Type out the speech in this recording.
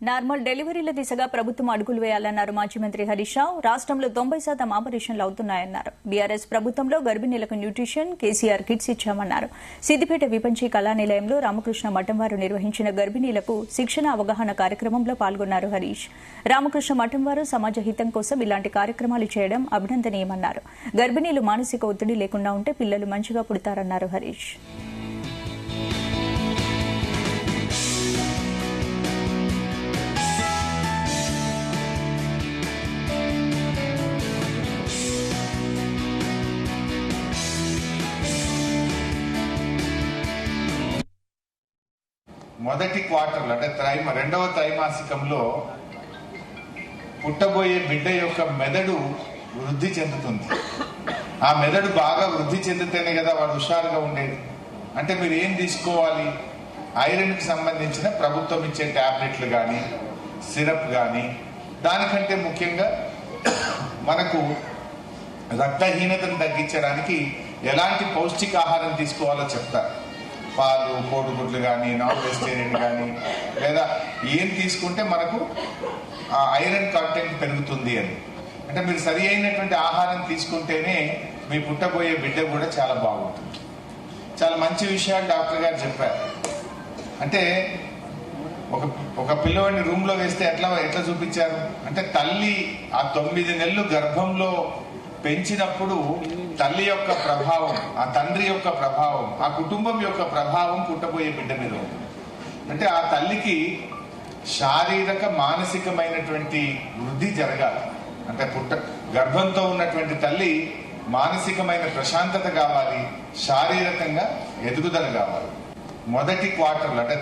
Normal డెలివరీల దిశగా ప్రభుత్వం అడుగులు వేయాలన్నారు మాజీ మంత్రి హరీష్ రావు. రాష్ట్రంలో 90% ఆపరేషన్లు అవుతున్నాయన్నారు. బీఆర్ఎస్ ప్రభుత్వంలో గర్భిణీలకు న్యూట్రిషన్, కేసీఆర్ కిట్స్ ఇచ్చామన్నారు. సిద్దిపేట విపంచి కళానిలయంలో రామకృష్ణ మఠం వారు నిర్వహించిన గర్భిణీలకు శిక్షణ అవగాహన కార్యక్రమంలో పాల్గొన్నారు హరీష్. రామకృష్ణ మఠం వారు సమాజ హితం కోసం ఇలాంటి కార్యక్రమాలు చేయడం అభినందనీయమన్నారు. గర్భిణీలు మానసిక ఒత్తిడి లేకుండా ఉంటే పిల్లలు మంచిగా పుడతారన్నారు హరీష్. మొదటి క్వార్టర్లో అంటే రెండవ త్రైమాసికంలో పుట్టబోయే బిడ్డ యొక్క మెదడు వృద్ధి చెందుతుంది. ఆ మెదడు బాగా వృద్ధి చెందితేనే కదా వాడు హుషారుగా ఉండేది. అంటే మీరు ఏం తీసుకోవాలి? ఐరన్కి సంబంధించిన ప్రభుత్వం ఇచ్చే టాబ్లెట్లు కానీ సిరప్ కానీ, దానికంటే ముఖ్యంగా మనకు రక్తహీనతను తగ్గించడానికి ఎలాంటి పౌష్టికాహారం తీసుకోవాలో చెప్తారు. పాలు, కోడిగుడ్లు కానీ, నాన్ వెజిటేరియన్ కానీ, లేదా ఏం తీసుకుంటే మనకు ఆ ఐరన్ కంటెంట్ పెరుగుతుంది అని. అంటే మీరు సరి అయినటువంటి ఆహారం తీసుకుంటేనే మీ పుట్టబోయే బిడ్డ కూడా చాలా బాగుంటుంది. చాలా మంచి విషయాలు డాక్టర్ గారు చెప్పారు. అంటే ఒక పిల్లవాడిని రూమ్లో వేస్తే ఎట్లా చూపించారు అంటే, తల్లి ఆ 9 నెలలు గర్భంలో పెంచినప్పుడు తల్లి యొక్క ప్రభావం, ఆ తండ్రి యొక్క ప్రభావం, ఆ కుటుంబం యొక్క ప్రభావం పుట్టబోయే బిడ్డ మీద ఉంటుంది. అంటే ఆ తల్లికి శారీరక మానసికమైనటువంటి వృద్ధి జరగాలి. అంటే గర్భంతో ఉన్నటువంటి తల్లి మానసికమైన ప్రశాంతత కావాలి, శారీరకంగా ఎదుగుదల కావాలి. మొదటి క్వార్టర్లో అంటే